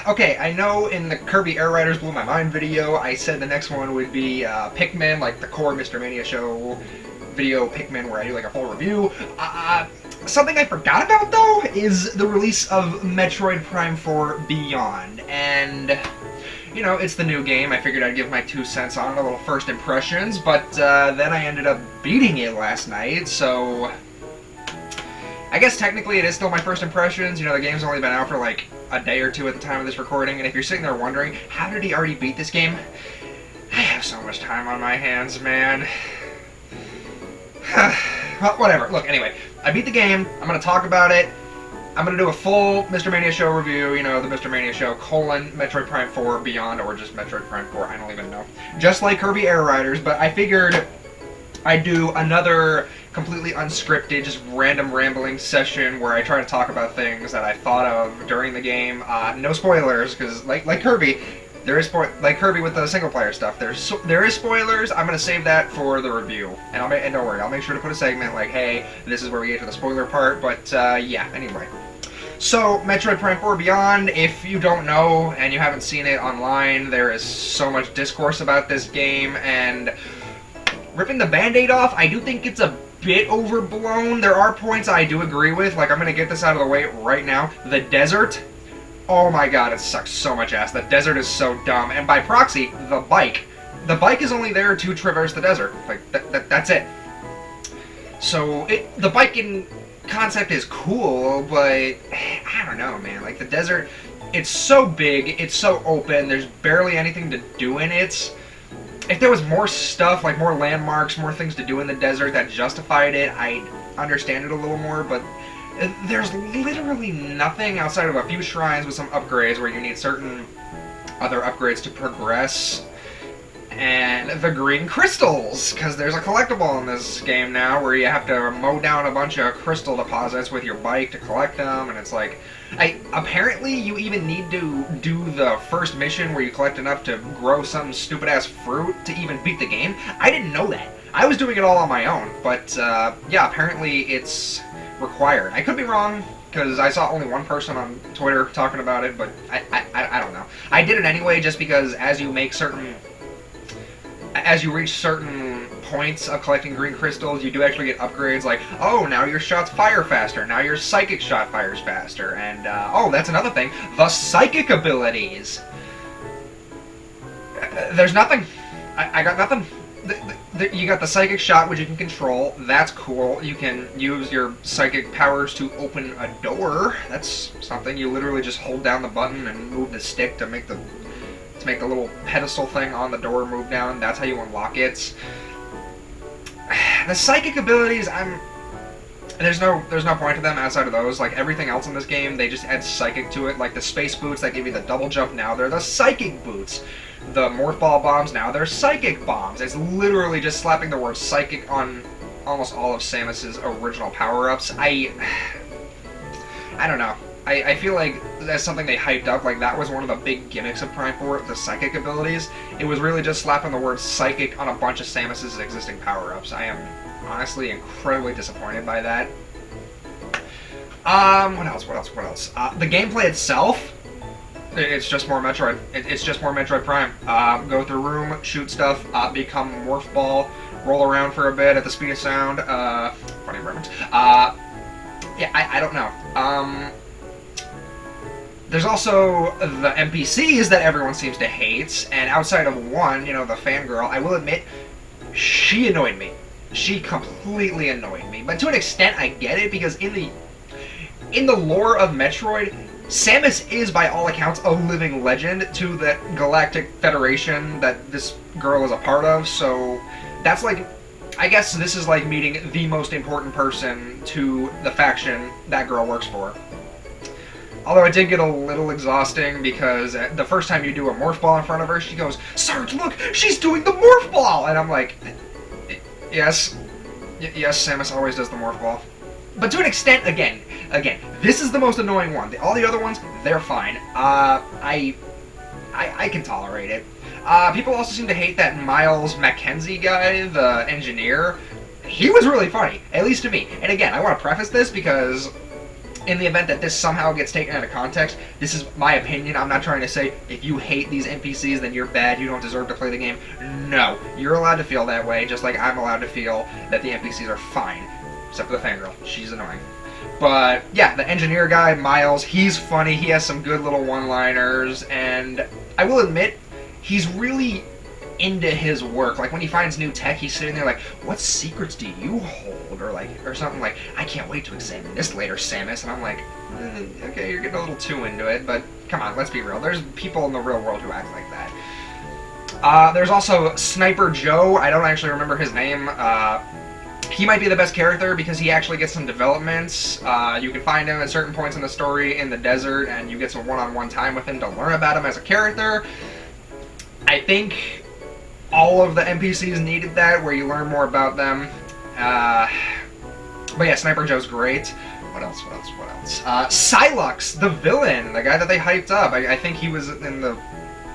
Okay, I know in the Kirby Air Riders Blew My Mind video, I said the next one would be Pikmin, like the core Mr. Mania Show video Pikmin, where I do like a full review. Something I forgot about, though, is the release of Metroid Prime 4 Beyond. And, you know, it's the new game. I figured I'd give my 2 cents on it, a little first impressions, but then I ended up beating it last night, so I guess technically it is still my first impressions. You know, the game's only been out for like a day or two at the time of this recording, and if you're sitting there wondering, how did he already beat this game? I have so much time on my hands, man. Well, whatever. Look, anyway, I beat the game. I'm going to talk about it. I'm going to do a full Mr. Mania Show review, you know, the Mr. Mania Show, Metroid Prime 4 Beyond, or just Metroid Prime 4, I don't even know. Just like Kirby Air Riders, but I figured I'd do another completely unscripted, just random rambling session where I try to talk about things that I thought of during the game. No spoilers, because like Kirby, there is like Kirby with the single player stuff. There is spoilers. I'm gonna save that for the review, and don't worry, I'll make sure to put a segment like, hey, this is where we get to the spoiler part. But yeah, anyway. So, Metroid Prime 4 Beyond, if you don't know and you haven't seen it online, there is so much discourse about this game, and ripping the Band-Aid off, I do think it's a bit overblown. There are points I do agree with, like I'm gonna get this out of the way right now. The desert, oh my god, it sucks so much ass. The desert is so dumb, and by proxy, the bike. The bike is only there to traverse the desert. Like, that's it. So, the biking concept is cool, but I don't know, man. Like, the desert, it's so big, it's so open, there's barely anything to do in it. If there was more stuff, like more landmarks, more things to do in the desert that justified it, I'd understand it a little more, but there's literally nothing outside of a few shrines with some upgrades where you need certain other upgrades to progress. And the green crystals, because there's a collectible in this game now where you have to mow down a bunch of crystal deposits with your bike to collect them, and it's like, apparently you even need to do the first mission where you collect enough to grow some stupid-ass fruit to even beat the game. I didn't know that. I was doing it all on my own, but yeah, apparently it's required. I could be wrong, because I saw only one person on Twitter talking about it, but I don't know. I did it anyway just because as you reach certain points of collecting green crystals, you do actually get upgrades like, oh, now your shots fire faster, now your psychic shot fires faster, and, oh, that's another thing, the psychic abilities. There's nothing. I got nothing. You got the psychic shot, which you can control. That's cool. You can use your psychic powers to open a door. That's something. You literally just hold down the button and move the stick to make the little pedestal thing on the door move down. That's how you unlock it. The psychic abilities, there's no point to them outside of those. Like everything else in this game, they just add psychic to it. Like the space boots that give you the double jump, now they're the psychic boots. The morph ball bombs, now they're psychic bombs. It's literally just slapping the word psychic on almost all of Samus's original power-ups. I don't know. I feel like that's something they hyped up, like that was one of the big gimmicks of Prime 4, the psychic abilities. It was really just slapping the word psychic on a bunch of Samus's existing power-ups. I am honestly incredibly disappointed by that. What else? The gameplay itself, it's just more Metroid. It's just more Metroid Prime. Go through room, shoot stuff, become Morph Ball, roll around for a bit at the speed of sound. Funny reference. Yeah, I don't know. There's also the NPCs that everyone seems to hate, and outside of one, you know, the fangirl, I will admit, she annoyed me. She completely annoyed me. But to an extent, I get it, because in the lore of Metroid, Samus is, by all accounts, a living legend to the Galactic Federation that this girl is a part of, so that's like, I guess this is like meeting the most important person to the faction that girl works for. Although it did get a little exhausting because the first time you do a morph ball in front of her, she goes, "Sarge, look, she's doing the morph ball!" And I'm like, yes, Samus always does the morph ball. But to an extent, again, this is the most annoying one. All the other ones, they're fine. I can tolerate it. People also seem to hate that Miles Mackenzie guy, the engineer. He was really funny, at least to me. And again, I want to preface this because in the event that this somehow gets taken out of context, this is my opinion. I'm not trying to say if you hate these NPCs, then you're bad, you don't deserve to play the game. No, you're allowed to feel that way, just like I'm allowed to feel that the NPCs are fine. Except for the fangirl. She's annoying. But, yeah, the engineer guy, Miles, he's funny. He has some good little one-liners, and I will admit, he's really into his work. Like, when he finds new tech, he's sitting there like, what secrets do you hold? Or something like, I can't wait to examine this later, Samus. And I'm like, okay, you're getting a little too into it, but come on, let's be real. There's people in the real world who act like that. There's also Sniper Joe. I don't actually remember his name. He might be the best character because he actually gets some developments. You can find him at certain points in the story in the desert, and you get some one-on-one time with him to learn about him as a character. I think all of the NPCs needed that, where you learn more about them. But yeah, Sniper Joe's great. What else? Psylocke, the villain, the guy that they hyped up. I think he was at the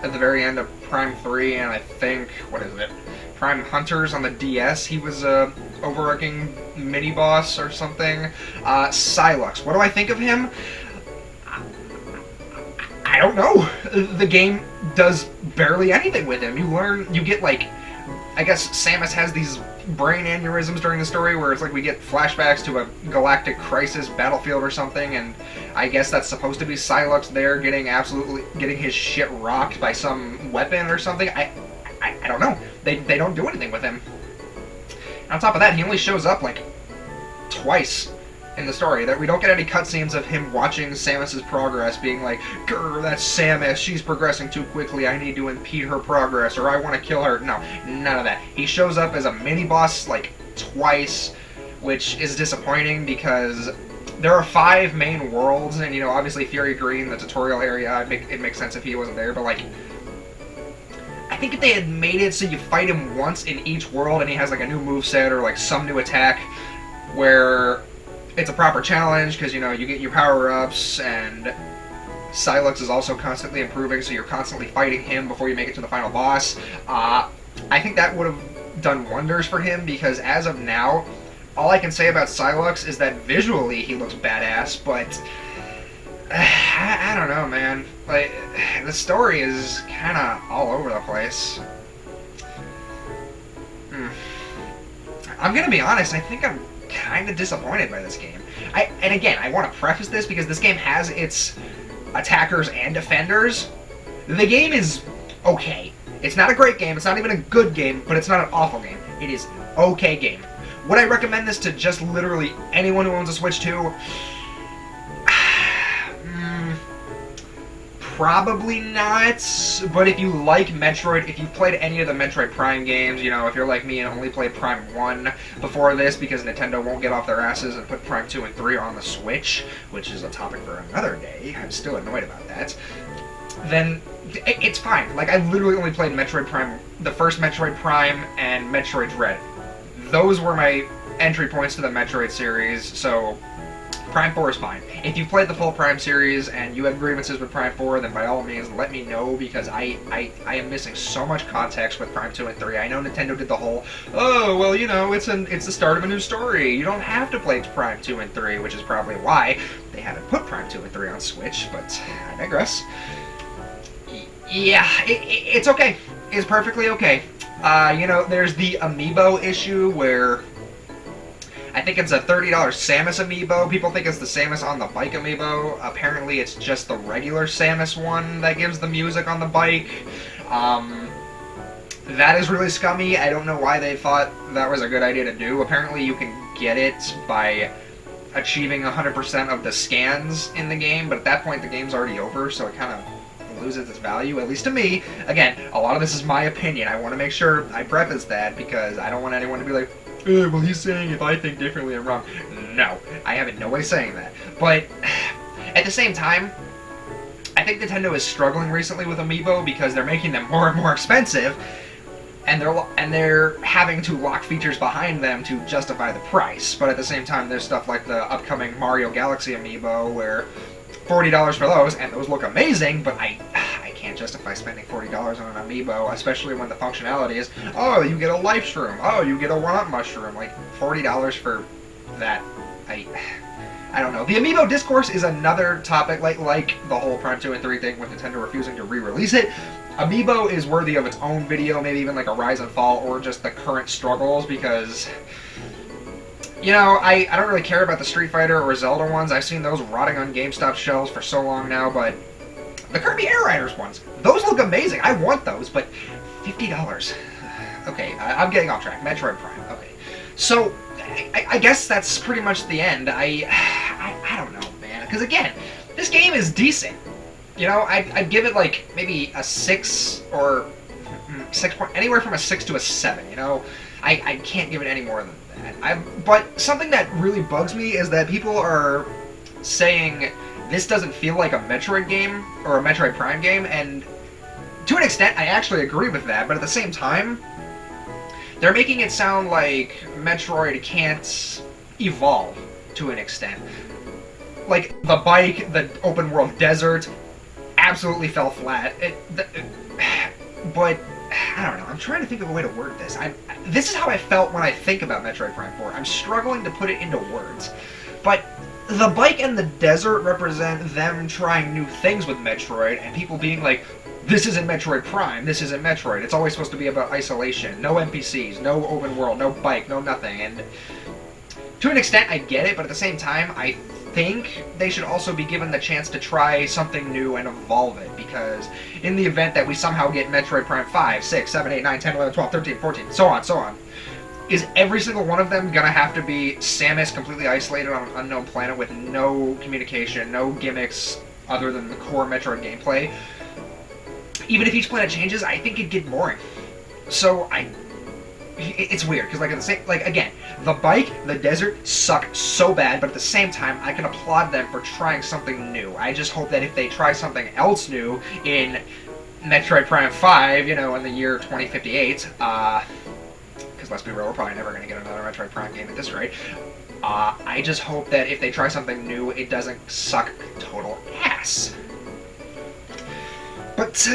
very end of Prime 3, and I think, what is it? Prime Hunters on the DS. He was a overarching mini-boss or something. Psylocke. What do I think of him? I don't know. The game does barely anything with him. You get like, I guess Samus has these brain aneurysms during the story where it's like we get flashbacks to a galactic crisis battlefield or something, and I guess that's supposed to be Psylocke there getting his shit rocked by some weapon or something. I don't know. They don't do anything with him. And on top of that, he only shows up like twice in the story. That we don't get any cutscenes of him watching Samus's progress, being like, "Grr, that's Samus. She's progressing too quickly. I need to impede her progress, or I want to kill her." No, none of that. He shows up as a mini boss like twice, which is disappointing because there are 5 main worlds, and obviously Fury Green, the tutorial area. It makes sense if he wasn't there, but like, I think if they had made it so you fight him once in each world and he has like a new moveset or like some new attack where it's a proper challenge because you get your power-ups, and Psylocke is also constantly improving, so you're constantly fighting him before you make it to the final boss. I think that would have done wonders for him, because as of now, all I can say about Psylocke is that visually he looks badass, but I don't know, man. Like, the story is kind of all over the place. I'm gonna be honest, I think I'm kind of disappointed by this game. And again, I want to preface this because this game has its attackers and defenders. The game is okay. It's not a great game, it's not even a good game, but it's not an awful game. It is an okay game. Would I recommend this to just literally anyone who owns a Switch 2? Probably not, but if you like Metroid, if you've played any of the Metroid Prime games, if you're like me and only played Prime 1 before this because Nintendo won't get off their asses and put Prime 2 and 3 on the Switch, which is a topic for another day, I'm still annoyed about that, then it's fine. Like, I literally only played Metroid Prime, the first Metroid Prime and Metroid Dread. Those were my entry points to the Metroid series, so Prime 4 is fine. If you've played the full Prime series and you have grievances with Prime 4, then by all means let me know, because I am missing so much context with Prime 2 and 3. I know Nintendo did the whole, oh, well, it's the start of a new story. You don't have to play Prime 2 and 3, which is probably why they haven't put Prime 2 and 3 on Switch, but I digress. Yeah, it's okay. It's perfectly okay. There's the amiibo issue where I think it's a $30 Samus amiibo. People think it's the Samus on the bike amiibo. Apparently it's just the regular Samus one that gives the music on the bike. That is really scummy. I don't know why they thought that was a good idea to do. Apparently you can get it by achieving 100% of the scans in the game, but at that point the game's already over, so it kind of loses its value, at least to me. Again, a lot of this is my opinion. I want to make sure I preface that because I don't want anyone to be like, well, he's saying if I think differently, I'm wrong. No, I have in no way saying that. But at the same time, I think Nintendo is struggling recently with Amiibo because they're making them more and more expensive, and they're having to lock features behind them to justify the price. But at the same time, there's stuff like the upcoming Mario Galaxy Amiibo where $40 for those, and those look amazing, but I can't justify spending $40 on an amiibo, especially when the functionality is, oh, you get a life shroom, oh, you get a one-up mushroom, like $40 for that. I don't know. The Amiibo discourse is another topic, like the whole Prime 2 and 3 thing with Nintendo refusing to re-release it. Amiibo is worthy of its own video, maybe even like a rise and fall, or just the current struggles, because, you know, I don't really care about the Street Fighter or Zelda ones. I've seen those rotting on GameStop shelves for so long now, but the Kirby Air Riders ones, those look amazing. I want those, but $50. Okay, I'm getting off track. Metroid Prime. Okay, so I guess that's pretty much the end. I don't know, man, because again, this game is decent. You know, I'd give it like maybe a 6 or 6 point, anywhere from a 6 to a 7. You know, I can't give it any more than that. But something that really bugs me is that people are saying this doesn't feel like a Metroid game or a Metroid Prime game, and to an extent, I actually agree with that. But at the same time, they're making it sound like Metroid can't evolve to an extent. Like, the bike, the open world desert, absolutely fell flat. But, I don't know, I'm trying to think of a way to word this. This is how I felt when I think about Metroid Prime 4. I'm struggling to put it into words. But the bike and the desert represent them trying new things with Metroid, and people being like, this isn't Metroid Prime, this isn't Metroid. It's always supposed to be about isolation. No NPCs, no open world, no bike, no nothing. And to an extent, I get it, but at the same time, I think they should also be given the chance to try something new and evolve it, because in the event that we somehow get Metroid Prime 5, 6, 7, 8, 9, 10, 11, 12, 13, 14, so on, is every single one of them gonna have to be Samus completely isolated on an unknown planet with no communication, no gimmicks other than the core Metroid gameplay? Even if each planet changes, I think it'd get boring. So it's weird, because like at the same, like again, the bike, the desert suck so bad, but at the same time, I can applaud them for trying something new. I just hope that if they try something else new in Metroid Prime 5, you know, in the year 2058, because let's be real, we're probably never going to get another Metroid Prime game at this rate. I just hope that if they try something new, it doesn't suck total ass. But,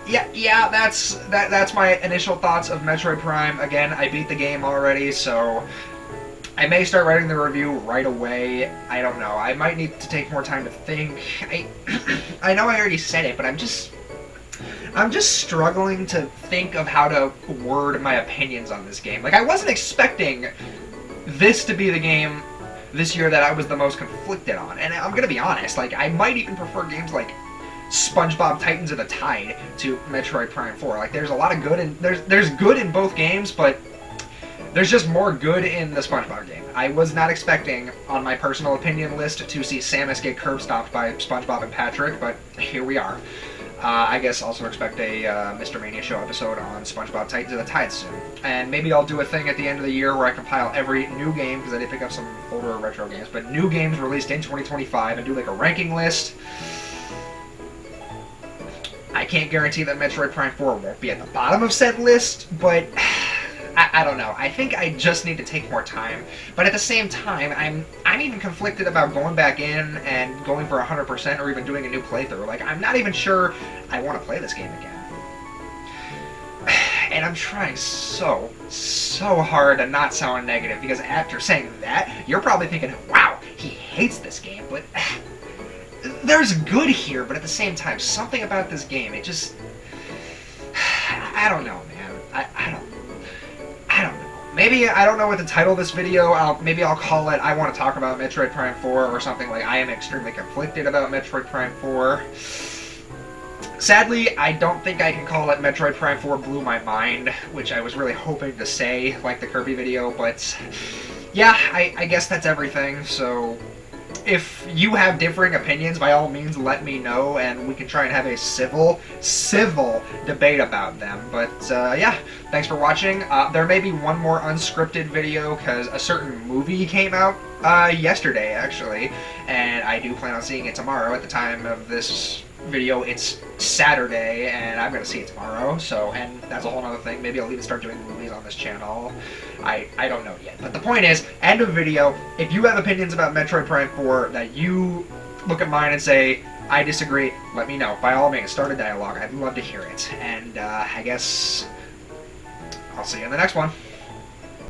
yeah, that's my initial thoughts of Metroid Prime. Again, I beat the game already, so I may start writing the review right away. I don't know. I might need to take more time to think. I know I already said it, but I'm just struggling to think of how to word my opinions on this game. Like, I wasn't expecting this to be the game this year that I was the most conflicted on. And I'm gonna be honest, like, I might even prefer games like SpongeBob Titans of the Tide to Metroid Prime 4. Like, there's a lot of good, and there's good in both games, but there's just more good in the SpongeBob game. I was not expecting, on my personal opinion list, to see Samus get curb stomped by SpongeBob and Patrick, but here we are. I guess also expect a Mr. Mania Show episode on SpongeBob Titans of the Tide soon. And maybe I'll do a thing at the end of the year where I compile every new game, because I did pick up some older retro games, but new games released in 2025, and do like a ranking list. I can't guarantee that Metroid Prime 4 won't be at the bottom of said list, but I don't know. I think I just need to take more time. But at the same time, I'm even conflicted about going back in and going for 100% or even doing a new playthrough. Like, I'm not even sure I want to play this game again. And I'm trying so hard to not sound negative, because after saying that, you're probably thinking, wow, he hates this game, but there's good here, but at the same time, something about this game, it just, I don't know, man. I don't know. Maybe, I don't know what to title this video. Maybe I'll call it, I want to talk about Metroid Prime 4, or something like, I am extremely conflicted about Metroid Prime 4. Sadly, I don't think I can call it Metroid Prime 4 blew my mind, which I was really hoping to say, like the Kirby video, but yeah, I guess that's everything. So if you have differing opinions, by all means let me know, and we can try and have a civil debate about them. But yeah, thanks for watching. There may be one more unscripted video, because a certain movie came out yesterday, actually, and I do plan on seeing it tomorrow. At the time of this video, it's Saturday, and I'm gonna see it tomorrow, so, and that's a whole other thing. Maybe I'll even start doing movies on this channel. I don't know yet. But the point is, end of video, if you have opinions about Metroid Prime 4 that you look at mine and say, I disagree, let me know. By all means, start a dialogue. I'd love to hear it. And I guess I'll see you in the next one.